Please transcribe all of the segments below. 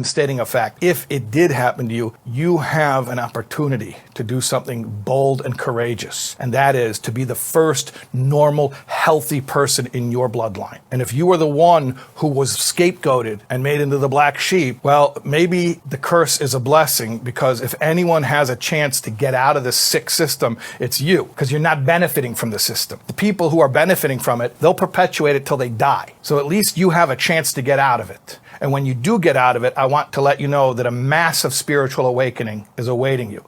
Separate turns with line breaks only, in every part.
I'm stating a fact. If it did happen to you, you have an opportunity to do something bold and courageous, and that is to be the first normal, healthy person in your bloodline. And if you were the one who was scapegoated and made into the black sheep, well, maybe the curse is a blessing, because if anyone has a chance to get out of this sick system, it's you, because you're not benefiting from the system. The people who are benefiting from it, they'll perpetuate it till they die. So at least you have a chance to get out of it. And when you do get out of it, I want to let you know that a massive spiritual awakening is awaiting you.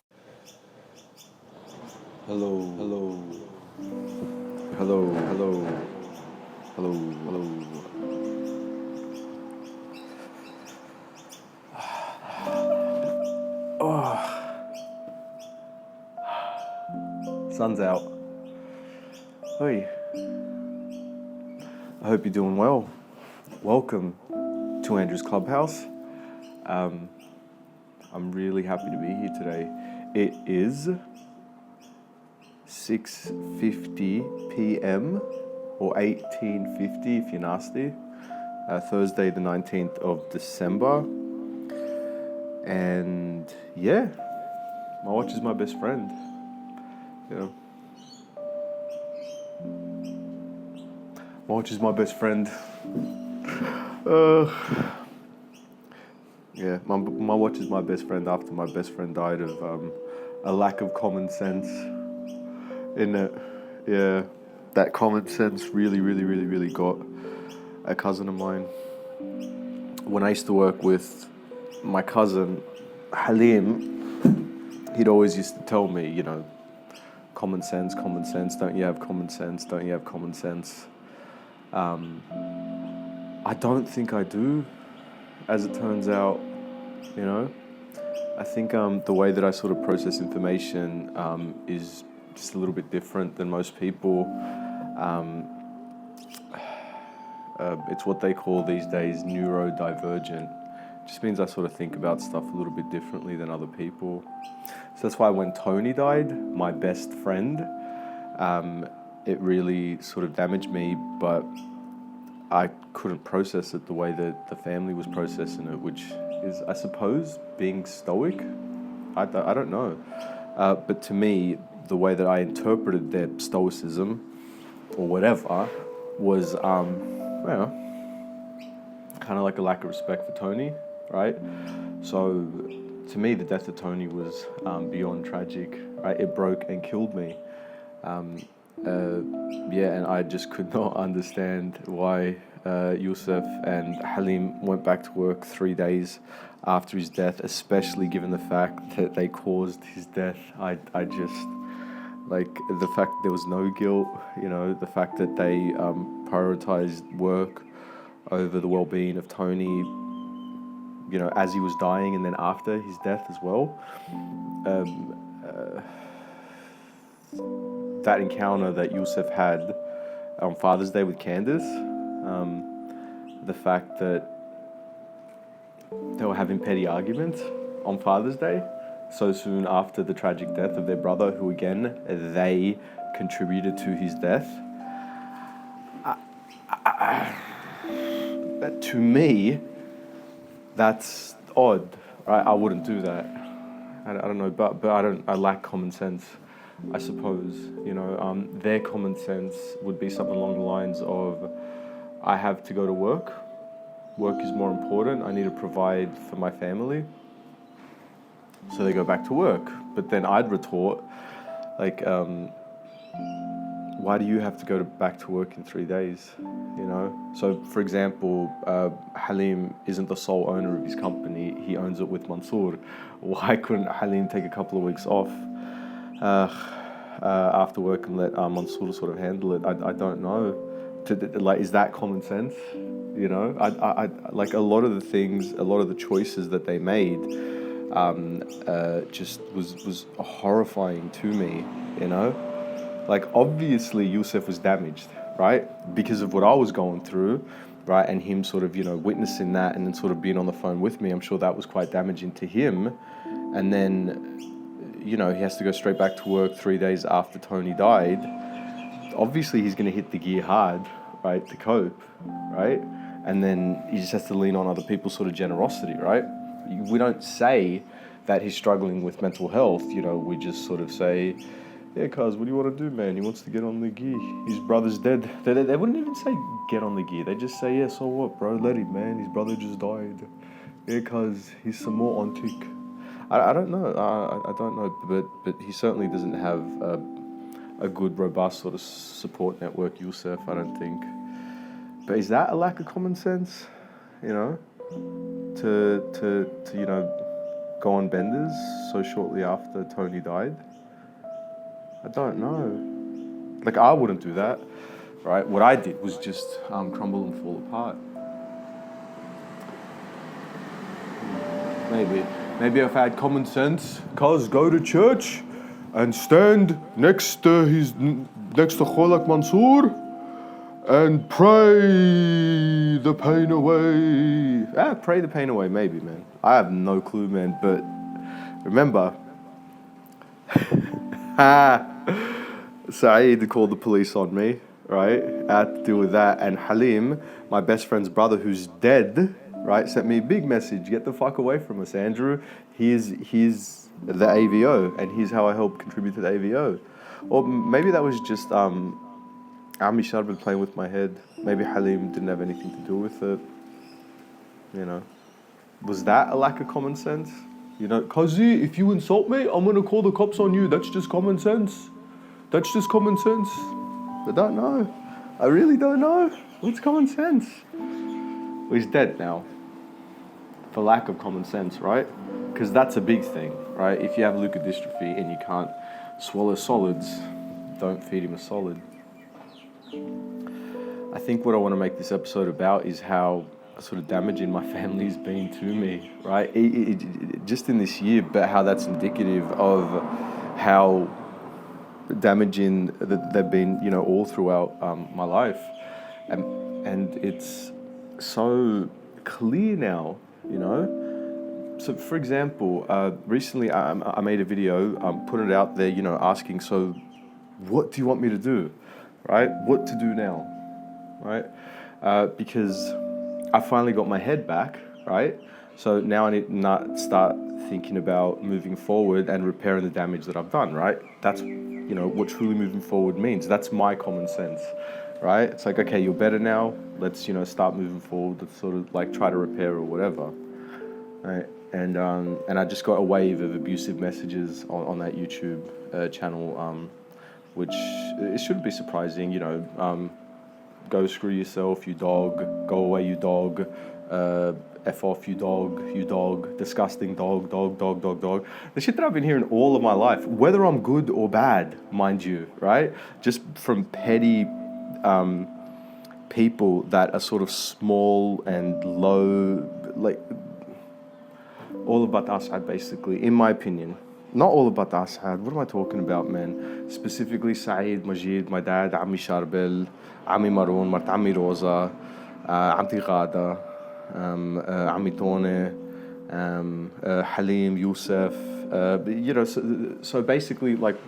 Hello, hello, hello, hello, hello, hello. Oh. Sun's out. Hey, I hope you're doing well. Welcome to Andrew's Clubhouse. I'm really happy to be here today. It is 6:50 p.m. or 18:50 if you're nasty. Thursday the 19th of December. And yeah, my watch is my best friend. You know, my watch is my best friend. Yeah, my watch is my best friend after my best friend died of a lack of common sense. In it, yeah, that common sense really got a cousin of mine. When I used to work with my cousin Halim, he'd always used to tell me, you know, common sense, don't you have common sense, don't you have common sense? I don't think I do, as it turns out, you know. I think the way that I sort of process information is just a little bit different than most people. It's what they call these days neurodivergent. Just means I sort of think about stuff a little bit differently than other people. So that's why when Tony died, my best friend, it really sort of damaged me, but I couldn't process it the way that the family was processing it, which is, I suppose, being stoic. I don't know. But to me, the way that I interpreted their stoicism, or whatever, was, well, kind of like a lack of respect for Tony, right? So to me, the death of Tony was beyond tragic, right? It broke and killed me. Yeah, and I just could not understand why YOUSEF and Halim went back to work 3 days after his death, especially given the fact that they caused his death. I just, like, the fact that there was no guilt, you know, the fact that they prioritized work over the well-being of Tony, you know, as he was dying and then after his death as well. That encounter that YOUSEF had on Father's Day with Candace, the fact that they were having petty arguments on Father's Day so soon after the tragic death of their brother, who again, they contributed to his death. That, to me, that's odd, right? I wouldn't do that. I don't know, but I lack common sense, I suppose. You know, their common sense would be something along the lines of, I have to go to work. Work is more important. I need to provide for my family. So they go back to work. But then I'd retort, like, why do you have to go back to work in 3 days? You know? So, for example, Halim isn't the sole owner of his company. He owns it with Mansour. Why couldn't Halim take a couple of weeks off after work and let Mansour sort of handle it? I don't know. Like, is that common sense? You know, I like a lot of the things, a lot of the choices that they made, just was horrifying to me. You know, like, obviously YOUSEF was damaged, right, because of what I was going through, right, and him sort of, you know, witnessing that and then sort of being on the phone with me. I'm sure that was quite damaging to him, and then, you know, he has to go straight back to work 3 days after Tony died. Obviously, he's going to hit the gear hard, right, to cope, right? And then he just has to lean on other people's sort of generosity, right? We don't say that he's struggling with mental health, you know, we just sort of say, yeah, cuz, what do you want to do, man? He wants to get on the gi. His brother's dead. They wouldn't even say get on the gi. They just say, yeah, so what, bro? Let him, man. His brother just died. Yeah, cuz, he's some more AUNTIE. I don't know. I don't know, but he certainly doesn't have a good, robust sort of support network, YOUSEF, I don't think. But is that a lack of common sense, you know, to you know, go on benders so shortly after Tony died? I don't know. Like, I wouldn't do that, right? What I did was just crumble and fall apart. Maybe if I had common sense, cuz, go to church and stand next to Kholak Mansour and pray the pain away. Pray the pain away, maybe, man. I have no clue, man, but remember, Saeed called the police on me, right? I had to deal with that, and Halim, my best friend's brother who's dead, right, sent me a big message, get the fuck away from us, Andrew. He's the AVO, and here's how I help contribute to the AVO. Or maybe that was just Ami Sharbel playing with my head. Maybe Halim didn't have anything to do with it. You know, was that a lack of common sense? You know, Kazi, if you insult me, I'm gonna call the cops on you. That's just common sense. That's just common sense. I don't know. I really don't know. What's common sense? Well, he's dead now. For lack of common sense, right? Because that's a big thing, right? If you have leukodystrophy and you can't swallow solids, don't feed him a solid. I think what I want to make this episode about is how sort of damaging my family's been to me, right? Just in this year, but how that's indicative of how damaging that they've been, you know, all throughout my life. And it's so clear now, you know? So, for example, recently I made a video, put it out there, you know, asking, so what do you want me to do, right? What to do now, right? Because I finally got my head back, right? So now I need to start thinking about moving forward and repairing the damage that I've done, right? That's, you know, what truly moving forward means. That's my common sense, right? It's like, okay, you're better now. Let's, you know, start moving forward. Let's sort of like try to repair or whatever, right? And I just got a wave of abusive messages on that YouTube channel, which it shouldn't be surprising, you know. Go screw yourself, you dog. Go away, you dog. F off, you dog. Disgusting dog. The shit that I've been hearing all of my life, whether I'm good or bad, mind you, right? Just from petty people that are sort of small and low, like all about Assad, basically, in my opinion. Not all about Assad. What am I talking about, man? Specifically, Saeed, Majid, my dad, Ami Sharbel, Ami Maroon, Mart Ami Rosa, Auntie Ghada, Ami Tone, Halim, YOUSEF. You know, so basically, like,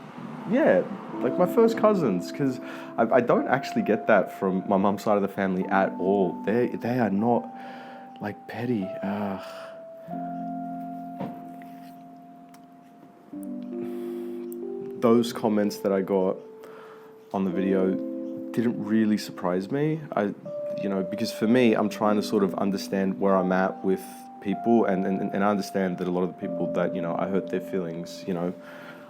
yeah, like my first cousins, because I don't actually get that from my mum's side of the family at all. They are not like petty. Those comments that I got on the video didn't really surprise me. You know, because for me, I'm trying to sort of understand where I'm at with people, and I understand that a lot of the people that, you know, I hurt their feelings, you know,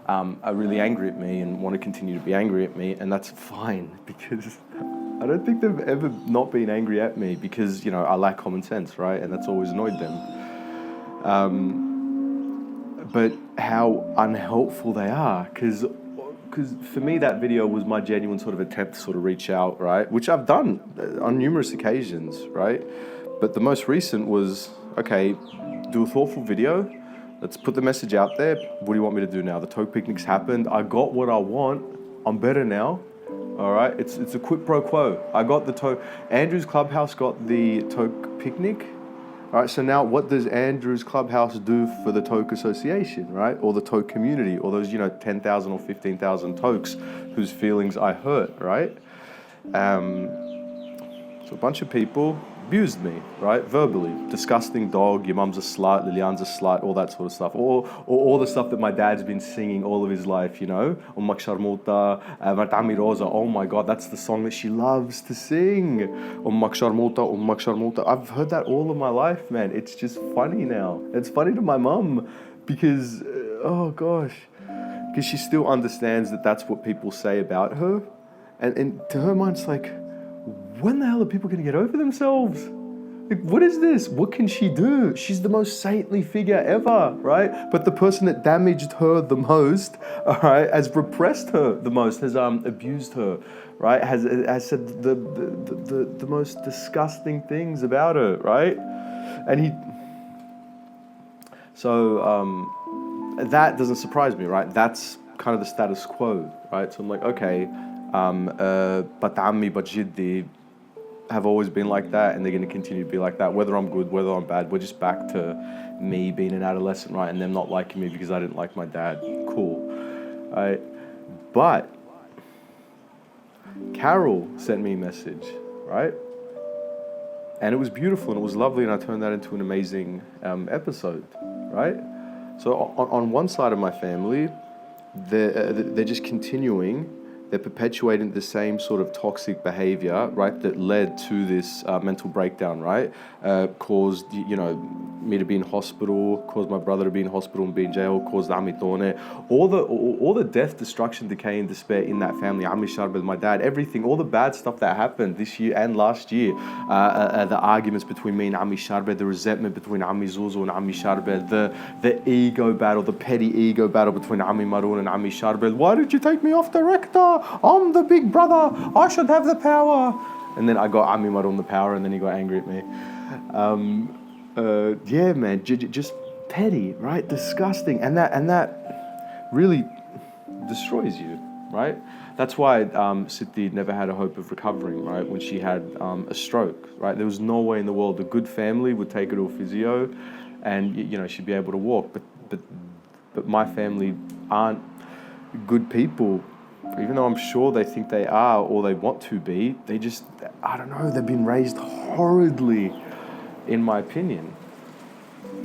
are really angry at me and want to continue to be angry at me, and that's fine, because I don't think they've ever not been angry at me, because, you know, I lack common sense, right? And that's always annoyed them. But how unhelpful they are, because for me that video was my genuine sort of attempt to sort of reach out, right? Which I've done on numerous occasions, right? But the most recent was, okay, do a thoughtful video. Let's put the message out there. What do you want me to do now? The Toke picnic's happened. I got what I want. I'm better now. All right, it's a quid pro quo. I got the Toke. Andrew's Clubhouse got the Toke picnic. All right, so now what does Andrew's Clubhouse do for the Toke Association, right? Or the Toke community, or those, you know, 10,000 or 15,000 Tokes whose feelings I hurt, right? So a bunch of people abused me, right? Verbally. Disgusting dog, your mum's a slut, Liliana's a slut, all that sort of stuff. Or all the stuff that my dad's been singing all of his life, you know? Ummak Sharmuta, Martami Rosa, oh my God, that's the song that she loves to sing. Ummak Sharmuta, Ummak Sharmuta. I've heard that all of my life, man. It's just funny now. It's funny to my mum because, oh gosh, because she still understands that that's what people say about her. And to her mind, it's like, when the hell are people going to get over themselves? Like, what is this? What can she do? She's the most saintly figure ever, right? But the person that damaged her the most, all right, has repressed her the most, has abused her, right? Has said the most disgusting things about her, right? And that doesn't surprise me, right? That's kind of the status quo, right? So I'm like, okay, but Ammi, but Jiddi have always been like that, and they're going to continue to be like that. Whether I'm good, whether I'm bad, we're just back to me being an adolescent, right? And them not liking me because I didn't like my dad. Cool, right? But Carol sent me a message, right? And it was beautiful and it was lovely, and I turned that into an amazing episode, right? So on one side of my family, they're just continuing. They're perpetuating the same sort of toxic behavior, right, that led to this mental breakdown, right? Caused, me to be in hospital, caused my brother to be in hospital and be in jail, caused Amitone. All the death, destruction, decay, and despair in that family, Ami Sharbel, my dad, everything, all the bad stuff that happened this year and last year, the arguments between me and Ami Sharbel, the resentment between Ami Zuzu and Ami Sharbel, the ego battle, the petty ego battle between Ami Maroon and Ami Sharbel. Why did you take me off the rector? I'm the big brother. I should have the power. And then I got Ami Maroon the power, and then he got angry at me. Yeah, man, just petty, right? Disgusting, and that really destroys you, right? That's why Siti never had a hope of recovering, right? When she had a stroke, right? There was no way in the world a good family would take her to a physio, and she'd be able to walk. But my family aren't good people. Even though I'm sure they think they are or they want to be, they just, I don't know, they've been raised horridly, in my opinion,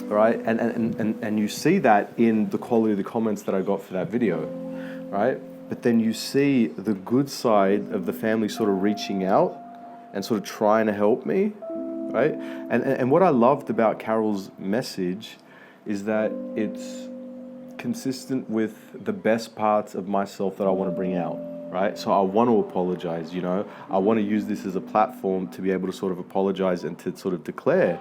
right? And you see that in the quality of the comments that I got for that video, right? But then you see the good side of the family sort of reaching out and sort of trying to help me, right? And what I loved about Carol's message is that it's consistent with the best parts of myself that I want to bring out, right? So I want to apologize, I want to use this as a platform to be able to sort of apologize and to sort of declare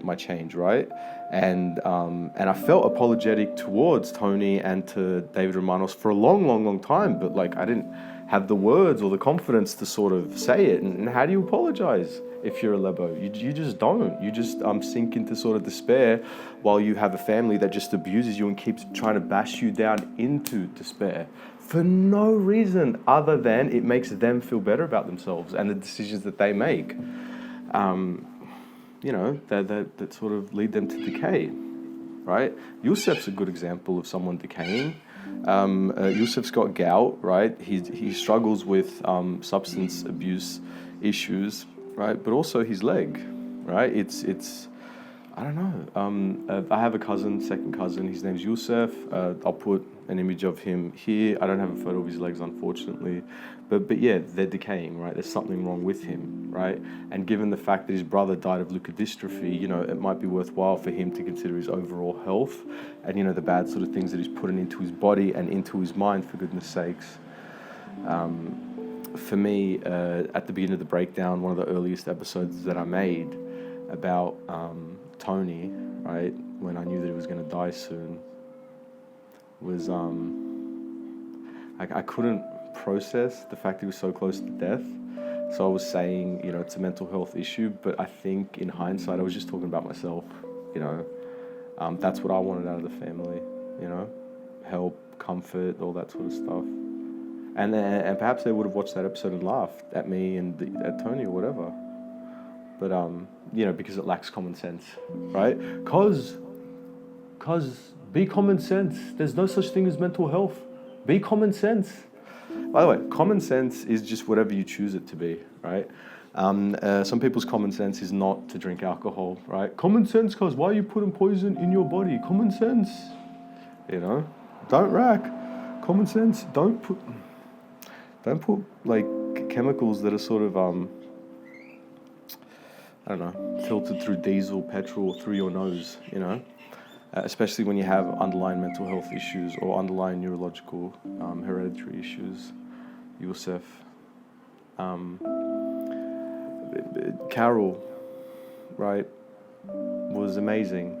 my change, right? And I felt apologetic towards Tony and to David Romanos for a long time, but like I didn't have the words or the confidence to sort of say it. And how do you apologize if you're a Lebo? You just don't. You just sink into sort of despair while you have a family that just abuses you and keeps trying to bash you down into despair for no reason other than it makes them feel better about themselves and the decisions that they make, that sort of lead them to decay, right? YOUSEF's a good example of someone decaying. YOUSEF's got gout, right? He struggles with substance abuse issues, right? But also his leg, right? It's I don't know. I have a second cousin. His name's YOUSEF. I'll put an image of him here. I don't have a photo of his legs, unfortunately. But yeah, they're decaying, right? There's something wrong with him, right? And given the fact that his brother died of leukodystrophy, it might be worthwhile for him to consider his overall health and, the bad sort of things that he's putting into his body and into his mind, for goodness sakes. For me, at the beginning of the breakdown, one of the earliest episodes that I made about Tony, right, when I knew that he was going to die soon, was I couldn't process the fact he was so close to death. So I was saying, it's a mental health issue, but I think in hindsight, I was just talking about myself, that's what I wanted out of the family, help, comfort, all that sort of stuff. And perhaps they would have watched that episode and laughed at me and at Tony or whatever. But, because it lacks common sense, right? Cause be common sense. There's no such thing as mental health. Be common sense. By the way, common sense is just whatever you choose it to be, right? Some people's common sense is not to drink alcohol, right? Common sense, cause why are you putting poison in your body? Common sense, you know. Don't rack. Common sense. Don't put like chemicals that are sort of I don't know, filtered through diesel, petrol, or through your nose, you know. Especially when you have underlying mental health issues or underlying neurological hereditary issues. YOUSEF. Carol, right, was amazing,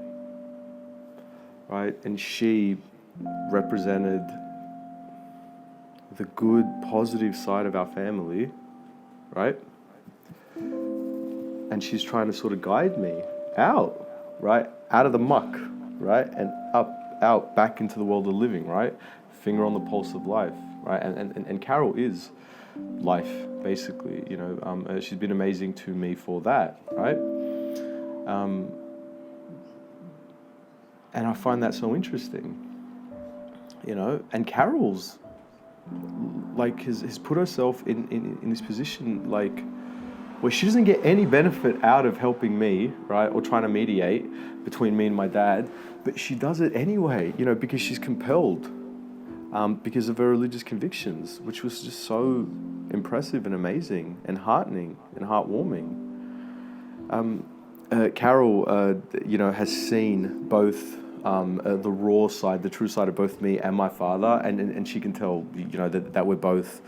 right? And she represented the good, positive side of our family, right? And she's trying to sort of guide me out, right? Out of the muck, right? And out, back into the world of living, right? Finger on the pulse of life, right? And Carol is life, basically, you know. She's been amazing to me for that, right? And I find that so interesting, you know. And Carol's like has put herself in this position, like, where she doesn't get any benefit out of helping me, right, or trying to mediate between me and my dad, but she does it anyway, you know, because she's compelled, because of her religious convictions, which was just so impressive and amazing and heartening and heartwarming. Carol, you know, has seen both the raw side, the true side of both me and my father, and she can tell, you know, that we're both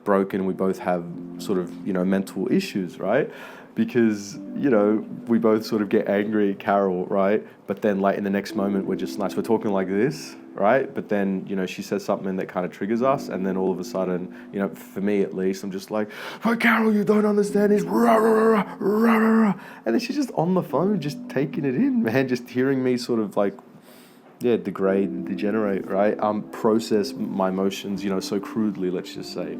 broken. We both have sort of, you know, mental issues, right? Because, you know, we both sort of get angry at Carol, right? But then, like, in the next moment, we're just nice. We're talking like this, right? But then, you know, she says something that kind of triggers us, and then all of a sudden, you know, for me at least, I'm just like, "Oh, Carol, you don't understand this," rah, rah, rah, rah, rah, rah. And then she's just on the phone, just taking it in, man, just hearing me sort of like, yeah, degrade and degenerate, right? Process my emotions, you know, so crudely, let's just say,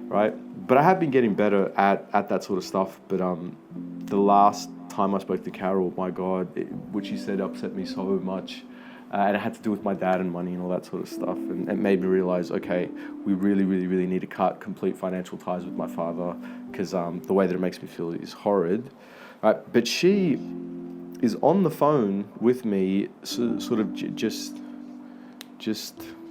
right? But I have been getting better at that sort of stuff. But the last time I spoke to Carol, my God, what she said upset me so much. And it had to do with my dad and money and all that sort of stuff. And it made me realize, okay, we really, really, really need to cut complete financial ties with my father, because the way that it makes me feel is horrid, right? But she is on the phone with me, sort of just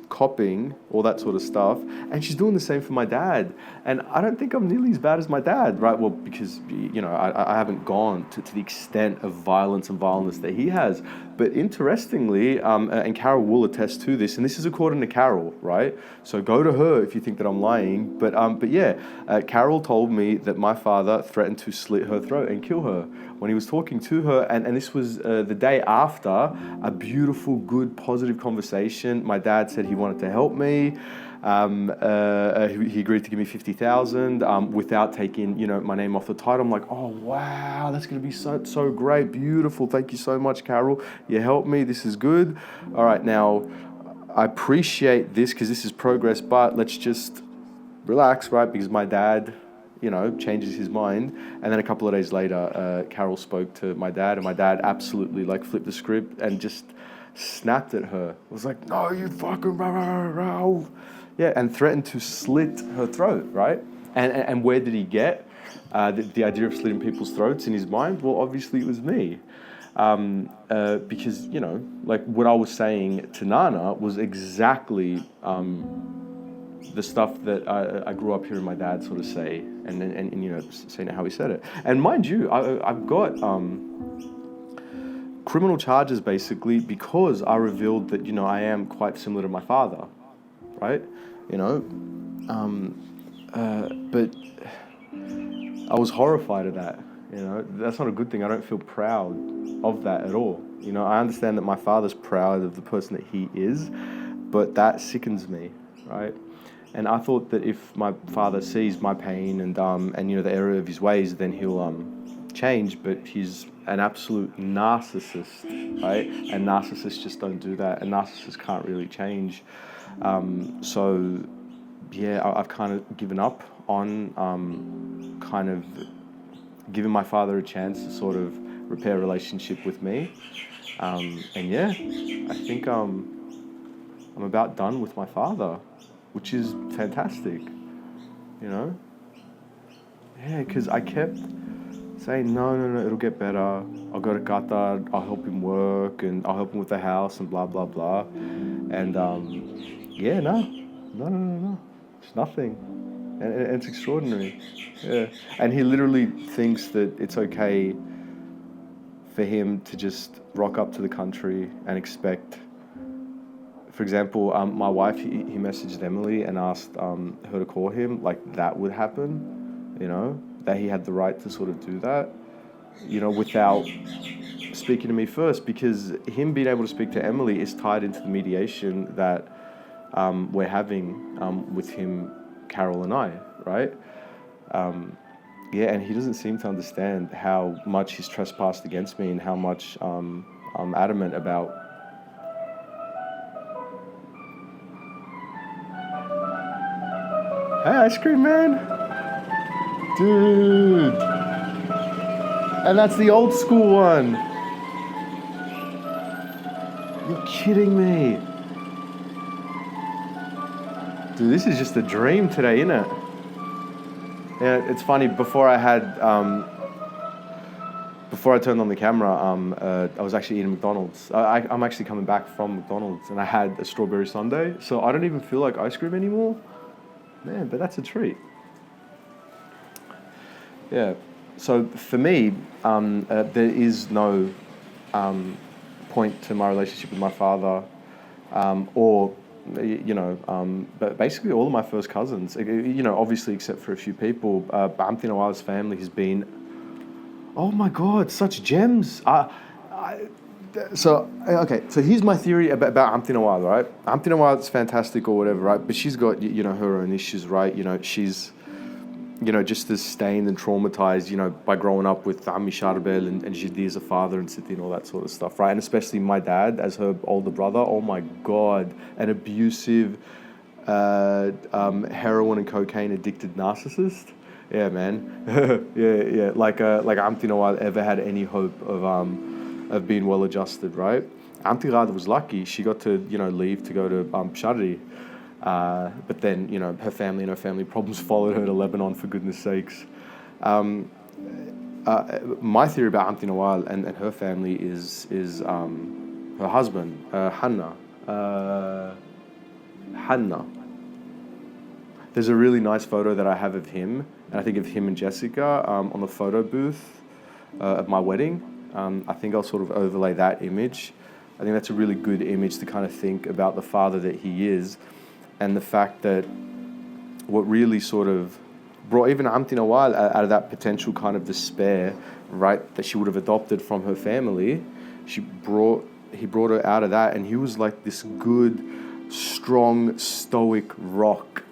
copying all that sort of stuff, and she's doing the same for my dad. And I don't think I'm nearly as bad as my dad, right? Well, because, you know, I haven't gone to the extent of violence and vileness that he has. But interestingly, and Carol will attest to this, and this is according to Carol, right? So go to her if you think that I'm lying. But yeah, Carol told me that my father threatened to slit her throat and kill her when he was talking to her, and this was the day after a beautiful, good, positive conversation. My dad said he wanted to help me. He agreed to give me $50,000 without taking, you know, my name off the title. I'm like, oh wow, that's going to be so great, beautiful. Thank you so much, Carol. You helped me. This is good. All right, now I appreciate this because this is progress, but let's just relax, right? Because my dad, you know, changes his mind. And then a couple of days later, Carol spoke to my dad, and my dad absolutely like flipped the script and just snapped at her. Was like, no, you fucking rah, rah, rah, rah. Yeah, and threatened to slit her throat, right? And where did he get the idea of slitting people's throats in his mind? Well, obviously it was me. Because, you know, like what I was saying to Nana was exactly the stuff that I grew up hearing my dad sort of say, and you know, saying how he said it. And mind you, I've got criminal charges basically because I revealed that, you know, I am quite similar to my father, right? You know, but I was horrified of that. You know, that's not a good thing. I don't feel proud of that at all. You know, I understand that my father's proud of the person that he is, but that sickens me, right? And I thought that if my father sees my pain and you know, the error of his ways, then he'll change. But he's an absolute narcissist, right? And narcissists just don't do that. And narcissists can't really change. So yeah, I've kind of given up on kind of giving my father a chance to sort of repair a relationship with me. And yeah, I think I'm about done with my father, which is fantastic, you know? Yeah, because I kept saying, no, it'll get better. I'll go to Qatar, I'll help him work, and I'll help him with the house, and blah, blah, blah. And yeah, no. It's nothing. And it's extraordinary. Yeah. And he literally thinks that it's okay for him to just rock up to the country and expect. For example, my wife, he messaged Emily and asked her to call him, like that would happen, you know, that he had the right to sort of do that, you know, without speaking to me first, because him being able to speak to Emily is tied into the mediation that we're having with him, Carol and I, right? Yeah, and he doesn't seem to understand how much he's trespassed against me and how much I'm adamant about. Hey, ice cream man. Dude. And that's the old school one. You're kidding me. Dude, this is just a dream today, isn't it? Yeah, it's funny, before I turned on the camera, I was actually eating McDonald's. I'm actually coming back from McDonald's and I had a strawberry sundae, so I don't even feel like ice cream anymore. Man, but that's a treat. Yeah, so for me, there is no point to my relationship with my father, or, you know, but basically all of my first cousins, you know, obviously except for a few people, Auntie Nawal's family has been, oh my God, such gems. So here's my theory about Auntie Nawal, right? Auntie Nawal is fantastic or whatever, right? But she's got, you know, her own issues, right? You know, she's, you know, just as stained and traumatized, you know, by growing up with Ammi Sharbel and Jiddi as a father and Siti and all that sort of stuff, right? And especially my dad as her older brother, oh my God, an abusive, heroin and cocaine addicted narcissist. Yeah, man. yeah. Like Auntie Nawal ever had any hope of being well adjusted, right? Auntie Ghada was lucky; she got to, you know, leave to go to Sharri, but then, you know, her family and her family problems followed her to Lebanon, for goodness sakes. My theory about Auntie Nawal and her family is her husband, Hanna. There's a really nice photo that I have of him, and I think of him and Jessica on the photo booth at my wedding. I think I'll sort of overlay that image. I think that's a really good image to kind of think about the father that he is, and the fact that what really sort of brought even Auntie Nawal out of that potential kind of despair, right, that she would have adopted from her family, he brought her out of that, and he was like this good, strong, stoic rock,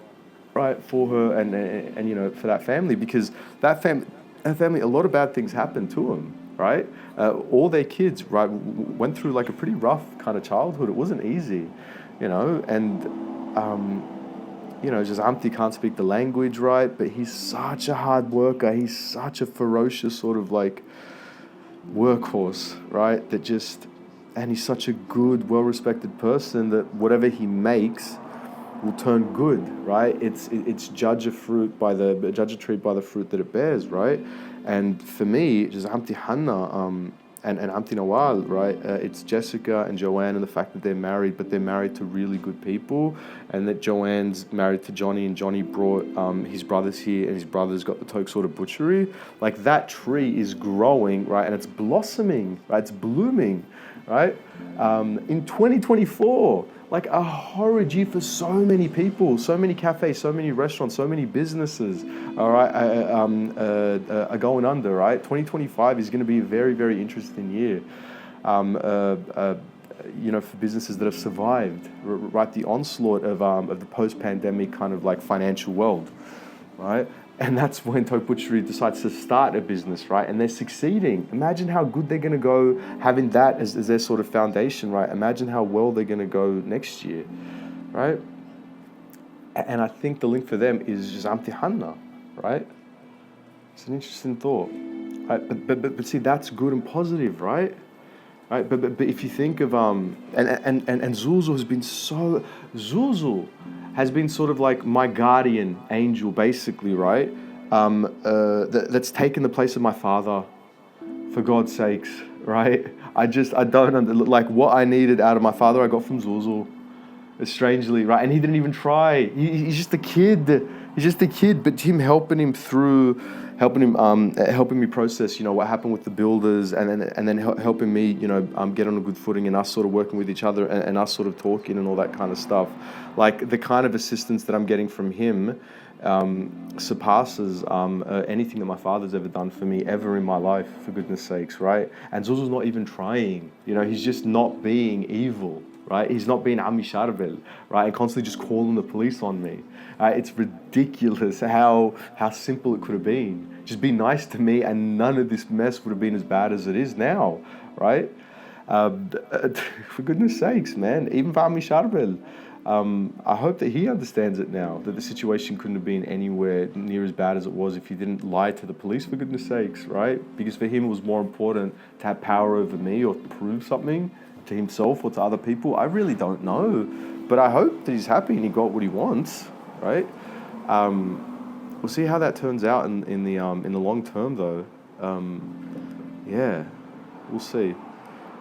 right, for her and you know, for that family, because that family, a lot of bad things happened to them, right? All their kids, right, went through like a pretty rough kind of childhood. It wasn't easy, you know, and you know, just Auntie can't speak the language, right, but he's such a hard worker. He's such a ferocious sort of like workhorse, right, that just, and he's such a good, well-respected person that whatever he makes will turn good, right? It's judge a tree by the fruit that it bears, right? And for me, just Auntie Hanna and Auntie Nawal, right? It's Jessica and Joanne, and the fact that they're married, but they're married to really good people, and that Joanne's married to Johnny, and Johnny brought his brothers here, and his brothers got the Toke sort of butchery. Like, that tree is growing, right? And it's blossoming, right? It's blooming, right? In 2024, like a horrid year for so many people, so many cafes, so many restaurants, so many businesses, all right, are going under, right? 2025 is going to be a very, very interesting year, you know, for businesses that have survived, right? The onslaught of the post-pandemic kind of like financial world, right? And that's when Toke Butchery decides to start a business, right? And they're succeeding. Imagine how good they're going to go having that as their sort of foundation, right? Imagine how well they're going to go next year, right? And I think the link for them is just Auntie Hanna, right? It's an interesting thought, right? But see, that's good and positive, right? Right? But if you think of and Zuzu has been sort of like my guardian angel, basically, right? that's taken the place of my father, for God's sakes, right? I don't, like, what I needed out of my father, I got from Zuzul, strangely, right? And he didn't even try. He's just a kid. He's just a kid, but him helping him through, helping me process, what happened with the builders, and then helping me, get on a good footing, and us sort of working with each other, and us sort of talking and all that kind of stuff. Like, the kind of assistance that I'm getting from him surpasses anything that my father's ever done for me ever in my life, for goodness sakes, right? And Zuzul's not even trying. He's just not being evil. Right? He's not being Ami Sharbel, right? And constantly just calling the police on me. It's ridiculous how simple it could have been. Just be nice to me, and none of this mess would have been as bad as it is now, right? For goodness sakes, man. Even for Ami Sharbel. I hope that he understands it now, that the situation couldn't have been anywhere near as bad as it was if he didn't lie to the police, for goodness sakes, right? Because for him it was more important to have power over me or prove something to himself or to other people. I really don't know, but I hope that he's happy and he got what he wants, right? We'll see how that turns out in the long term, though. Yeah, we'll see.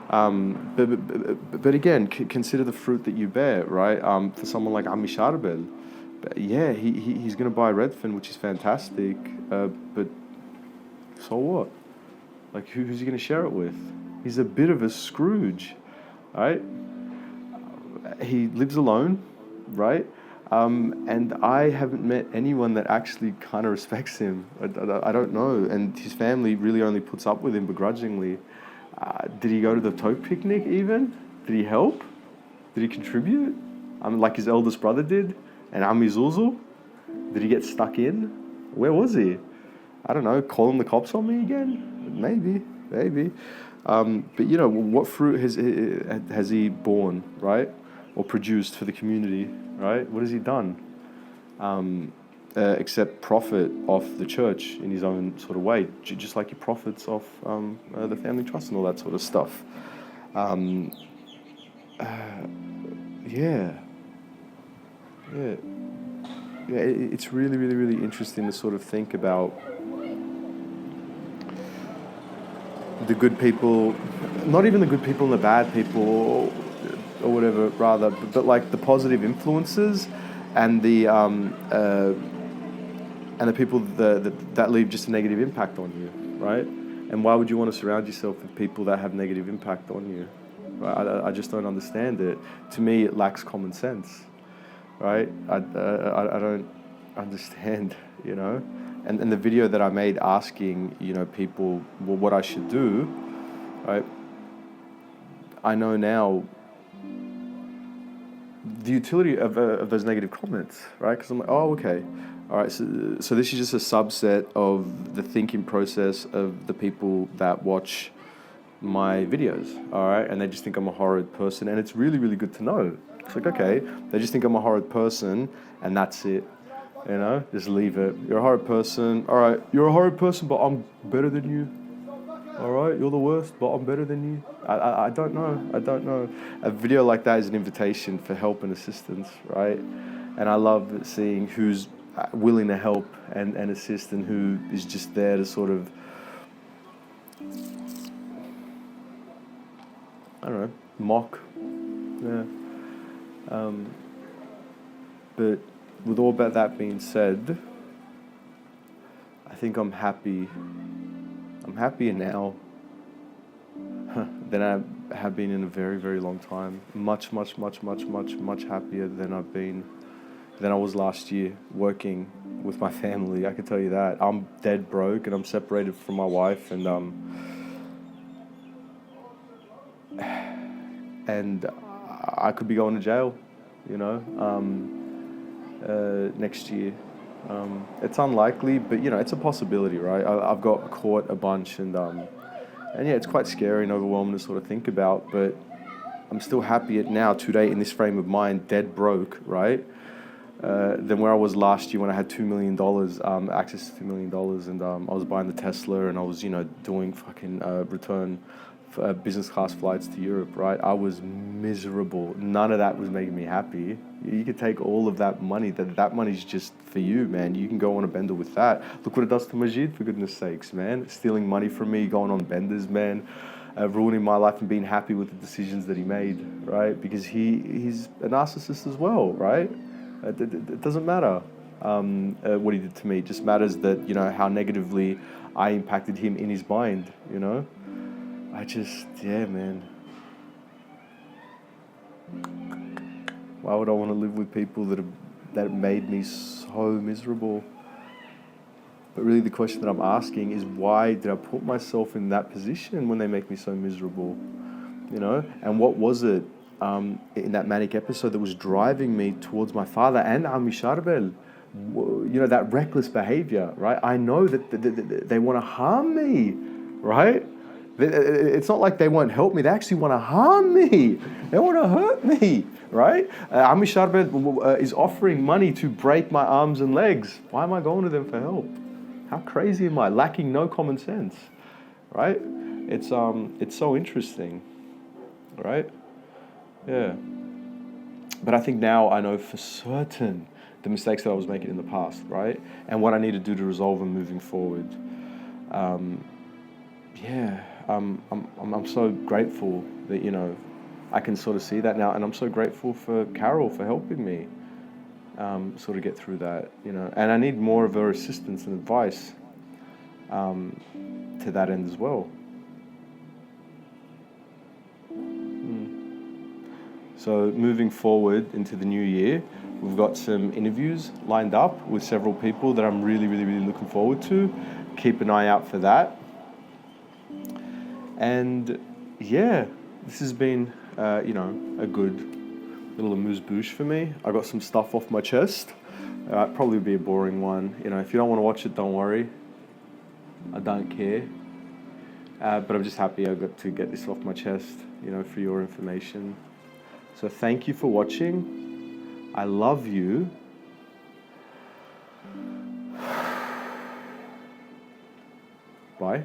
But again, consider the fruit that you bear, right? For someone like Ami Sharbel, yeah, he's going to buy Redfin, which is fantastic. But so what? Like, who's he going to share it with? He's a bit of a Scrooge. Right? He lives alone, right? And I haven't met anyone that actually kind of respects him. I don't know. And his family really only puts up with him begrudgingly. Did he go to the Toke picnic even? Did he help? Did he contribute? Like his eldest brother did? And Ami Zuzul? Did he get stuck in? Where was he? I don't know, calling the cops on me again? Maybe. But what fruit has he borne, right? Or produced for the community, right? What has he done? Except profit off the church in his own sort of way, just like he profits off the family trust and all that sort of stuff. It's really, really, really interesting to sort of think about the good people, not even the good people and the bad people, or whatever, rather, but like the positive influences and the people that leave just a negative impact on you, right? And why would you want to surround yourself with people that have negative impact on you? Right? I just don't understand it. To me, it lacks common sense, right? I don't understand, And the video that I made asking, people what I should do, right? I know now the utility of those negative comments, right? Because I'm like, oh, okay. All right, so this is just a subset of the thinking process of the people that watch my videos, all right? And they just think I'm a horrid person, and it's really, really good to know. It's like, okay, they just think I'm a horrid person, and that's it. Just leave it. You're a horrid person. All right, you're a horrid person, but I'm better than you. All right, you're the worst, but I'm better than you. I don't know. A video like that is an invitation for help and assistance, right? And I love seeing who's willing to help and assist, and who is just there to sort of, I don't know, mock. Yeah. But with all that being said, I think I'm happy. I'm happier now than I have been in a very, very long time. Much happier than I was last year working with my family. I can tell you that. I'm dead broke, and I'm separated from my wife, and I could be going to jail, next year. It's unlikely, but it's a possibility, right? I've got caught a bunch, and yeah, it's quite scary and overwhelming to sort of think about, but I'm still happier now today in this frame of mind, dead broke, right? Than where I was last year when I had $2 million, access to $2 million, and I was buying the Tesla, and I was, doing fucking return business class flights to Europe, right? I was miserable. None of that was making me happy. You could take all of that money. That money's just for you, man. You can go on a bender with that. Look what it does to Majid, for goodness sakes, man. Stealing money from me, going on benders, man. Ruining my life and being happy with the decisions that he made, right? Because he's a narcissist as well, right? It doesn't matter what he did to me. It just matters that, you know, how negatively I impacted him in his mind, you know? Yeah, man. Why would I want to live with people that made me so miserable? But really the question that I'm asking is, why did I put myself in that position when they make me so miserable? You know? And what was it in that manic episode that was driving me towards my father and Ami Sharbel? You know, that reckless behavior, right? I know that they want to harm me, right? It's not like they won't help me. They actually want to harm me. They want to hurt me, right? Ami Sharbel is offering money to break my arms and legs. Why am I going to them for help? How crazy am I? Lacking no common sense, right? It's so interesting, right? Yeah. But I think now I know for certain the mistakes that I was making in the past, right? And what I need to do to resolve them moving forward. Yeah, I'm so grateful that, you know, I can sort of see that now, and I'm so grateful for Carol for helping me sort of get through that, you know. And I need more of her assistance and advice to that end as well. So moving forward into the new year, we've got some interviews lined up with several people that I'm really looking forward to. Keep an eye out for that. And yeah, this has been, you know, a good little amuse-bouche for me. I got some stuff off my chest. Probably be a boring one. You know, if you don't want to watch it, don't worry. I don't care. But I'm just happy I got to get this off my chest, you know, for your information. So thank you for watching. I love you. Bye.